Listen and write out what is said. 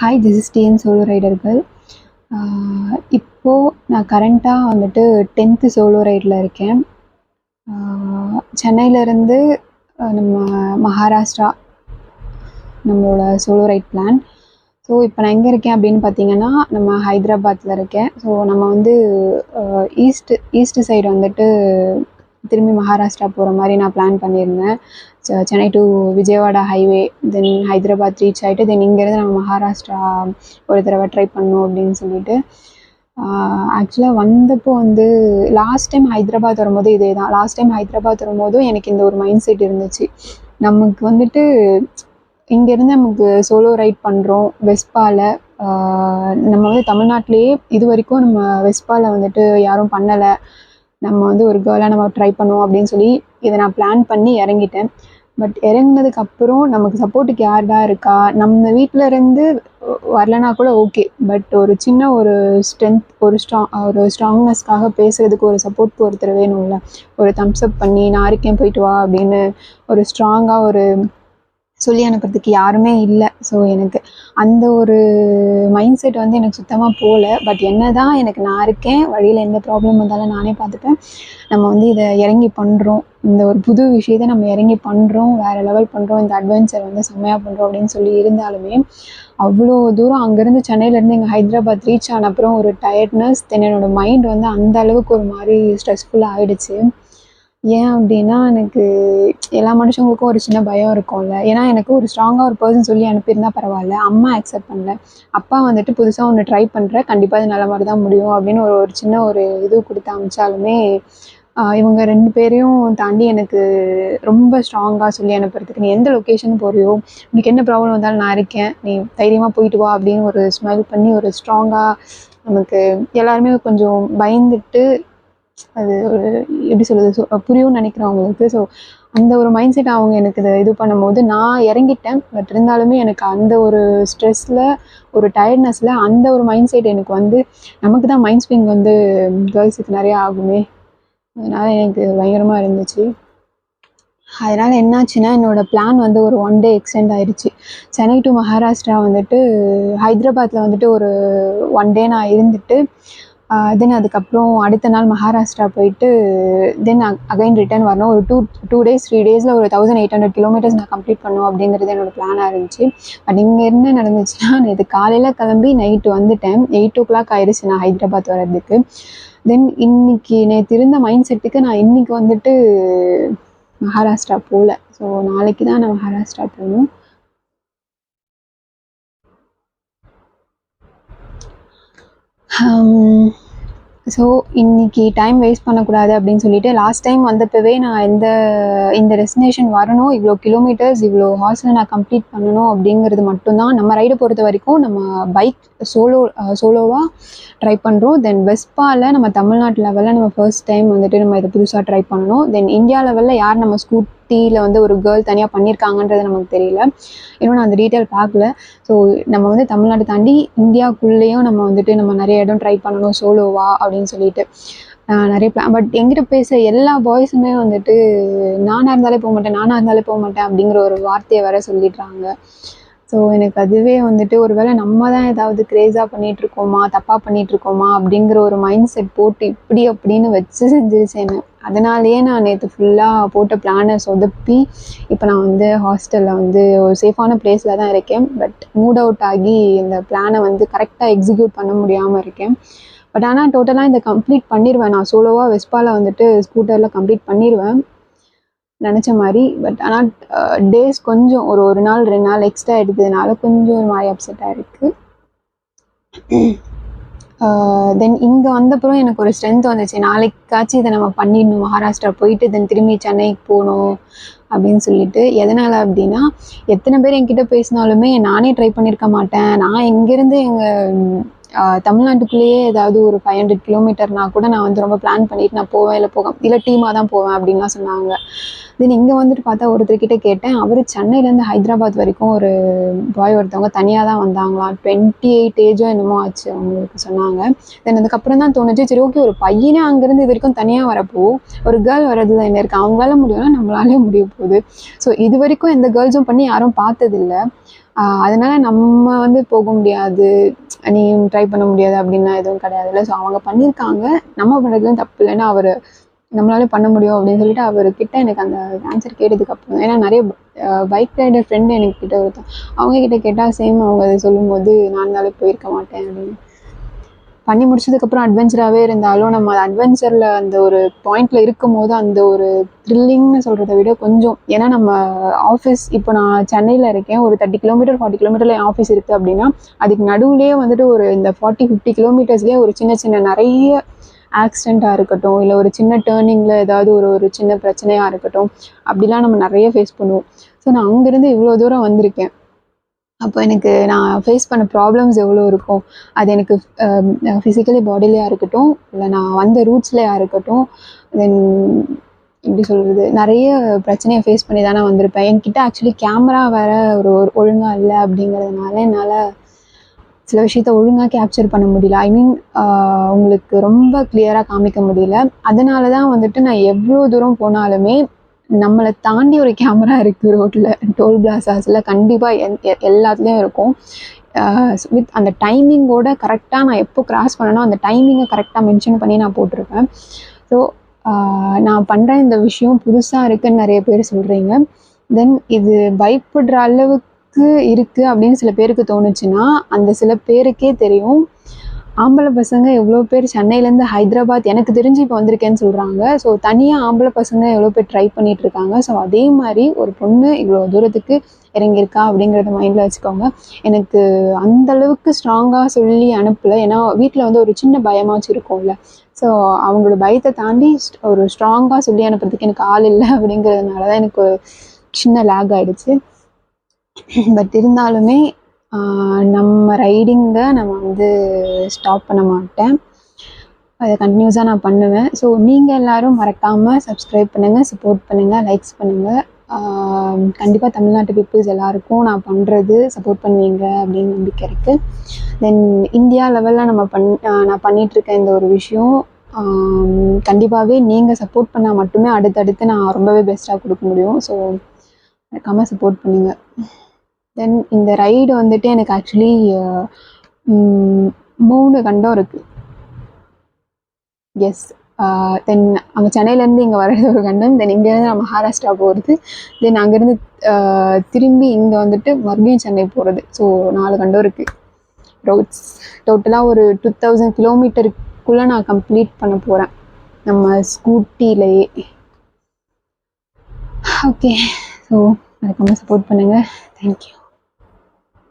Hi, this is TN solo ரைடர்கள். இப்போது நான் கரண்ட்டாக வந்துட்டு 10th சோலோ ரைடில் இருக்கேன். சென்னையிலேருந்து நம்ம மகாராஷ்டிரா நம்மளோட சோலோ ரைட் பிளான். ஸோ இப்போ நான் எங்கே இருக்கேன் அப்படின்னு பார்த்தீங்கன்னா, நம்ம ஹைதராபாத்தில் இருக்கேன். ஸோ நம்ம வந்து ஈஸ்ட்டு சைடு வந்துட்டு திரும்பி மகாராஷ்டிரா போகிற மாதிரி நான் பிளான் பண்ணியிருந்தேன். Chennai to Vijayawada highway, then Hyderabad reach ஆகிட்டு தென் இங்கேருந்து நம்ம மகாராஷ்டிரா ஒரு தடவை ட்ரை பண்ணணும் அப்படின்னு சொல்லிட்டு. ஆக்சுவலாக வந்தப்போ வந்து லாஸ்ட் டைம் ஹைதராபாத் வரும்போது இதே தான். லாஸ்ட் டைம் ஹைதராபாத் வரும்போதும் எனக்கு இந்த ஒரு மைண்ட் செட் இருந்துச்சு. நமக்கு வந்துட்டு இங்கேருந்து நமக்கு சோலோ ரைட் பண்ணுறோம் வெஸ்பாவில். நம்ம வந்து தமிழ்நாட்டிலேயே இது வரைக்கும் நம்ம வெஸ்பாவில் வந்துட்டு யாரும் பண்ணலை. நம்ம வந்து ஒரு கேர்ளாக நம்ம ட்ரை பண்ணுவோம் அப்படின்னு சொல்லி இதை நான் பிளான் பண்ணி இறங்கிட்டேன். பட் இறங்கினதுக்கப்புறம் நமக்கு சப்போர்ட்டுக்கு யார்டா இருக்கா? நம்ம வீட்டில் இருந்து வரலனா கூட ஓகே, பட் ஒரு சின்ன ஒரு ஸ்ட்ரென்த், ஒரு ஸ்ட்ராங்னஸ்க்காக பேசுகிறதுக்கு ஒரு சப்போர்ட்க்கு ஒருத்தர் வேணும்ல. ஒரு தம்ஸ்அப் பண்ணி நான் இருக்கேன் போயிட்டு வா அப்படின்னு ஒரு ஸ்ட்ராங்காக ஒரு சொல்லி அனுப்புறதுக்கு யாருமே இல்லை. ஸோ எனக்கு அந்த ஒரு மைண்ட் செட் வந்து எனக்கு சுத்தமாக போகல. பட் என்ன தான் எனக்கு நான் இருக்கேன், வழியில் எந்த ப்ராப்ளம் வந்தாலும் நானே பார்த்துப்பேன், நம்ம வந்து இதை இறங்கி பண்ணுறோம், இந்த ஒரு புது விஷயத்தை நம்ம இறங்கி பண்ணுறோம், வேறு லெவல் பண்ணுறோம், இந்த அட்வென்ச்சர் வந்து செம்மையாக பண்ணுறோம் அப்படின்னு சொல்லி இருந்தாலுமே அவ்வளோ தூரம் அங்கேருந்து சென்னையிலேருந்து எங்கள் ஹைதராபாத் ரீச் ஆன அப்புறம் ஒரு டயர்ட்னஸ், தென் என்னோடய மைண்ட் வந்து அந்த அளவுக்கு ஒரு மாதிரி ஸ்ட்ரெஸ்ஃபுல்லாக ஆகிடுச்சு. ஏன் அப்படின்னா, எனக்கு எல்லா மனுஷங்களுக்கும் ஒரு சின்ன பயம் இருக்கும்ல. ஏன்னா எனக்கு ஒரு ஸ்ட்ராங்காக ஒரு பர்சன் சொல்லி அனுப்பியிருந்தா பரவாயில்ல, அம்மா அக்செப்ட் பண்ணல. அப்பா வந்துட்டு புதுசாக ஒன்று ட்ரை பண்ணுற, கண்டிப்பாக இது நல்ல மாதிரி தான் முடியும் அப்படின்னு ஒரு சின்ன ஒரு இது கொடுத்து அனுப்பிச்சாலுமே இவங்க 2 பேரையும் தாண்டி எனக்கு ரொம்ப ஸ்ட்ராங்காக சொல்லி அனுப்புறதுக்கு, நீ எந்த லொக்கேஷன் போறியோ, உனக்கு என்ன ப்ராப்ளம் வந்தாலும் நான் இருக்கேன், நீ தைரியமாக போயிட்டு வா அப்படின்னு ஒரு ஸ்மைல் பண்ணி ஒரு ஸ்ட்ராங்காக நமக்கு எல்லாருமே கொஞ்சம் பயந்துட்டு, அது ஒரு எப்படி சொல்கிறது, புரியும்னு நினைக்கிறேன் அவங்களுக்கு. ஸோ அந்த ஒரு மைண்ட் செட் அவங்க எனக்கு இது பண்ணும்போது நான் இறங்கிட்டேன். பட் இருந்தாலுமே எனக்கு அந்த ஒரு ஸ்ட்ரெஸ்ஸில், ஒரு டயர்ட்னஸில் அந்த ஒரு மைண்ட் செட் எனக்கு வந்து, நமக்கு தான் மைண்ட் ஸ்விங் வந்து கேர்ள்ஸுக்கு நிறையா ஆகுமே, அதனால் எனக்கு பயங்கரமாக இருந்துச்சு. அதனால் என்னாச்சுன்னா, என்னோடய பிளான் வந்து ஒரு 1 day எக்ஸ்டெண்ட் ஆயிடுச்சு. சென்னை டு மகாராஷ்டிரா வந்துட்டு ஹைதராபாத்தில் வந்துட்டு ஒரு 1 day நான் இருந்துட்டு, தென் அதுக்கப்புறம் அடுத்த நாள் மகாராஷ்டிரா போயிட்டு தென் அகைன் ரிட்டர்ன் வரணும். ஒரு 2 days 3 days ஒரு 1800 கிலோமீட்டர்ஸ் நான் கம்ப்ளீட் பண்ணணும் அப்படிங்கிறது என்னோடய பிளானாக இருந்துச்சு. பட் இங்கே என்ன நடந்துச்சுன்னா, நேற்று காலையில் கிளம்பி நைட்டு வந்துட்டேன். 8 o'clock ஆயிடுச்சு நான் ஹைதராபாத் வர்றதுக்கு. தென் இன்னைக்கு நேற்று இருந்த மைண்ட் செட்டுக்கு நான் இன்னைக்கு வந்துட்டு மகாராஷ்டிரா போகல. ஸோ நாளைக்கு தான் நான் மகாராஷ்டிரா போகணும். ஸோ இன்றைக்கி டைம் வேஸ்ட் பண்ணக்கூடாது அப்படின்னு சொல்லிட்டு லாஸ்ட் டைம் வந்தப்பவே நான் இந்த டெஸ்டினேஷன் வரணும், இவ்வளோ கிலோமீட்டர்ஸ் இவ்வளோ ஹார்ஸில் நான் கம்ப்ளீட் பண்ணணும் அப்படிங்கிறது மட்டும்தான். நம்ம ரைடை பொறுத்த வரைக்கும் நம்ம பைக் சோலோவாக ட்ரை பண்ணுறோம். தென் வெஸ்பாவில் நம்ம தமிழ்நாட்டு லெவலில் நம்ம ஃபர்ஸ்ட் டைம் வந்துட்டு நம்ம இதை புதுசாக ட்ரை பண்ணணும். தென் இந்தியா லெவலில் யார் நம்ம ஸ்கூட்டியில் வந்து ஒரு கேர்ள் தனியாக பண்ணியிருக்காங்கன்றது நமக்கு தெரியல, இன்னும் நான் அந்த டீட்டெயில் பார்க்கல. ஸோ நம்ம வந்து தமிழ்நாடு தாண்டி இந்தியாவுக்குள்ளேயும் நம்ம வந்துட்டு நம்ம நிறைய இடம் ட்ரை பண்ணணும் சோலோவா அப்படின்னு சொல்லிட்டு நிறைய பிளான். பட் எங்கிட்ட பேச எல்லா பாய்ஸுமே வந்துட்டு நானாக இருந்தாலே போக மாட்டேன் அப்படிங்கிற ஒரு வார்த்தையை வர சொல்லிடுறாங்க. ஸோ எனக்கு அதுவே வந்துட்டு ஒருவேளை நம்ம தான் ஏதாவது கிரேஸாக பண்ணிகிட்ருக்கோமா, தப்பாக பண்ணிகிட்ருக்கோமா அப்படிங்கிற ஒரு மைண்ட் செட் போட்டு இப்படி அப்படின்னு வச்சு செஞ்சிருச்சேன்னு. அதனாலேயே நான் நேற்று ஃபுல்லாக போட்ட பிளானை சொதப்பி இப்போ நான் வந்து ஹாஸ்டலில் வந்து ஒரு சேஃபான பிளேஸில் தான் இருக்கேன். பட் மூட் அவுட் ஆகி இந்த பிளானை வந்து கரெக்டாக எக்ஸிக்யூட் பண்ண முடியாமல் இருக்கேன். பட் ஆனால் டோட்டலாக இந்த கம்ப்ளீட் பண்ணிடுவேன். நான் சோலோவாக வெஸ்பாவில் வந்துட்டு ஸ்கூட்டரில் கம்ப்ளீட் பண்ணிடுவேன் நினச்ச மாதிரி. பட் ஆனால் டேஸ் கொஞ்சம் ஒரு நாள் 2 நாள் எக்ஸ்ட்ரா எடுத்ததுனால கொஞ்சம் ஒரு மாதிரி அப்செட்டாக இருக்குது. தென் இங்கே வந்தப்புறம் எனக்கு ஒரு ஸ்ட்ரென்த் வந்துச்சு, நாளைக்காச்சும் இதை நம்ம பண்ணிடணும், மகாராஷ்டிரா போயிட்டு தென் திரும்பி சென்னைக்கு போகணும் அப்படின்னு சொல்லிட்டு. எதனால் அப்படின்னா, எத்தனை பேர் என்கிட்ட பேசினாலுமே நானே ட்ரை பண்ணியிருக்க மாட்டேன், நான் இங்கேருந்து எங்கள் தமிழ்நாட்டுக்குள்ளேயே ஏதாவது ஒரு 500 கிலோமீட்டர்னா கூட நான் வந்து ரொம்ப பிளான் பண்ணிட்டு நான் போவேன், இல்லை டீமாக தான் போவேன் அப்படின்லாம் சொன்னாங்க. தென் இங்கே வந்துட்டு பார்த்தா ஒருத்தர்கிட்ட கேட்டேன், அவர் சென்னையிலேருந்து ஹைதராபாத் வரைக்கும் ஒரு பாய் ஒருத்தவங்க தனியாக தான் வந்தாங்களாம். 28 ஏஜோ என்னமோ ஆச்சு அவங்களுக்கு சொன்னாங்க. தென் அதுக்கப்புறம் தான் தோணுச்சு, சரி ஓகே, ஒரு பையனே அங்கேருந்து இது வரைக்கும் தனியாக வரப்போ ஒரு கேர்ள் வரதுல என்ன இருக்குது, அவங்களால முடியும்னா நம்மளாலே முடிய போகுது. ஸோ இது வரைக்கும் எந்த கேர்ள்ஸும் பண்ணி யாரும் பார்த்ததில்லை. அதனால நம்ம வந்து போக முடியாது, நீ ட்ரை பண்ண முடியாது அப்படின்லாம் எதுவும் கிடையாதுல்ல. ஸோ அவங்க பண்ணியிருக்காங்க, நம்ம பண்ணுறதுலாம் தப்பு இல்லைன்னா அவர் நம்மளால பண்ண முடியும் அப்படின்னு சொல்லிட்டு அவர்கிட்ட எனக்கு அந்த ஆன்சர் கேட்டதுக்கு அப்புறம், ஏன்னா நிறைய பைக் ரைடர் ஃப்ரெண்டு எனக்கு கிட்ட ஒருத்தன், அவங்க கிட்ட கேட்டால் சேம் அவங்க அதை சொல்லும்போது நான் இருந்தாலே போயிருக்க மாட்டேன் அப்படின்னு. பண்ணி முடிச்சதுக்கப்புறம் அட்வென்ச்சராகவே இருந்தாலும் நம்ம அட்வென்ச்சரில் அந்த ஒரு பாயிண்டில் இருக்கும் போது அந்த ஒரு த்ரில்லிங்னு சொல்கிறத விட கொஞ்சம், ஏன்னா நம்ம ஆஃபீஸ் இப்போ நான் சென்னையில் இருக்கேன், ஒரு 30 கிலோமீட்டர் 40 கிலோமீட்டரில் என் ஆஃபீஸ் இருக்குது அப்படின்னா அதுக்கு நடுவுலேயே வந்துட்டு ஒரு இந்த 40-50 கிலோமீட்டர்ஸ்லேயே ஒரு சின்ன சின்ன நிறைய ஆக்சிடெண்ட்டாக இருக்கட்டும், இல்லை ஒரு சின்ன டேர்னிங்கில் ஏதாவது ஒரு சின்ன பிரச்சனையாக இருக்கட்டும், அப்படிலாம் நம்ம நிறைய ஃபேஸ் பண்ணுவோம். ஸோ நான் அங்கேருந்து இவ்வளோ தூரம் வந்திருக்கேன். அப்போ எனக்கு நான் ஃபேஸ் பண்ண ப்ராப்ளம்ஸ் எவ்வளோ இருக்கும், அது எனக்கு ஃபிசிக்கலி பாடிலையாக இருக்கட்டும், இல்லை நான் வந்த ரூட்ஸ்லையாக இருக்கட்டும், தென் எப்படி சொல்கிறது, நிறைய பிரச்சனையை ஃபேஸ் பண்ணி தானே வந்திருப்பேன். என்கிட்ட ஆக்சுவலி கேமரா வேறு ஒழுங்காக இல்லை அப்படிங்கிறதுனால என்னால் சில விஷயத்த ஒழுங்காக கேப்சர் பண்ண முடியல. ஐ மீன் உங்களுக்கு ரொம்ப கிளியராக காமிக்க முடியல. அதனால தான் வந்துட்டு நான் எவ்வளோ தூரம் போனாலுமே நம்மளை தாண்டி ஒரு கேமரா இருக்குது ரோட்டில், டோல் பிளாசாஸில் கண்டிப்பாக எல்லாத்துலேயும் இருக்கும். வித் அந்த டைமிங்கோட கரெக்டாக நான் எப்போ கிராஸ் பண்ணணும் அந்த டைமிங்கை கரெக்டாக மென்ஷன் பண்ணி நான் போட்டிருப்பேன். ஸோ நான் பண்ணுற இந்த விஷயம் புதுசாக இருக்குதுன்னு நிறைய பேர் சொல்கிறீங்க. தென் இது பயப்படுற அளவுக்கு இருக்குது அப்படின்னு சில பேருக்கு தோணுச்சுன்னா, அந்த சில பேருக்கே தெரியும் ஆம்பளை பசங்க எவ்வளோ பேர் சென்னையிலேருந்து ஹைதராபாத் எனக்கு தெரிஞ்சு இப்போ வந்திருக்கேன்னு சொல்கிறாங்க. ஸோ தனியாக ஆம்பளை பசங்க எவ்வளோ பேர் ட்ரை பண்ணிகிட்டு இருக்காங்க. ஸோ அதே மாதிரி ஒரு பொண்ணு இவ்வளோ தூரத்துக்கு இறங்கியிருக்கா அப்படிங்கிறத மைண்டில் வச்சுக்கோங்க. எனக்கு அந்தளவுக்கு ஸ்ட்ராங்காக சொல்லி அனுப்பலை, ஏன்னா வீட்டில் வந்து ஒரு சின்ன பயமாச்சும் இருக்கும்ல. ஸோ அவங்களோட பயத்தை தாண்டி ஒரு ஸ்ட்ராங்காக சொல்லி அனுப்புறதுக்கு எனக்கு ஆள் இல்லை அப்படிங்கிறதுனால தான் எனக்கு ஒரு சின்ன லேக் ஆகிடுச்சு. பட் இருந்தாலுமே நம்ம ரைடிங்கை நம்ம வந்து ஸ்டாப் பண்ண மாட்டேன், அதை கண்டினியூஸாக நான் பண்ணுவேன். ஸோ நீங்கள் எல்லோரும் மறக்காமல் சப்ஸ்கிரைப் பண்ணுங்கள், சப்போர்ட் பண்ணுங்கள், லைக்ஸ் பண்ணுங்கள். கண்டிப்பாக தமிழ்நாட்டு பீப்புள்ஸ் எல்லாருக்கும் நான் பண்ணுறது சப்போர்ட் பண்ணுவீங்க அப்படின்னு நம்பிக்கை இருக்குது. தென் இந்தியா லெவலில் நான் பண்ணிகிட்ருக்கேன் இந்த ஒரு விஷயம். கண்டிப்பாகவே நீங்கள் சப்போர்ட் பண்ணால் மட்டுமே அடுத்தடுத்து நான் ரொம்பவே பெஸ்ட்டாக கொடுக்க முடியும். ஸோ மறக்காமல் சப்போர்ட் பண்ணுங்கள். தென் இந்த ரைடு வந்துட்டு எனக்கு ஆக்சுவலி 3 கண்டம் இருக்குது. எஸ், தென் அங்கே சென்னையிலேருந்து இங்கே வர்றது ஒரு கண்டம், தென் இங்கேருந்து நான் மகாராஷ்டிரா போகிறது, தென் அங்கேருந்து திரும்பி இங்கே வந்துட்டு மறுபடியும் சென்னை போகிறது. ஸோ 4 கண்டம் இருக்குது. ரோட்ஸ் டோட்டலாக ஒரு 2000 கிலோமீட்டருக்குள்ளே நான் கம்ப்ளீட் பண்ண போகிறேன் நம்ம ஸ்கூட்டிலேயே. ஓகே, ஸோ மறக்காமல் சப்போர்ட் பண்ணுங்கள். தேங்க்யூ.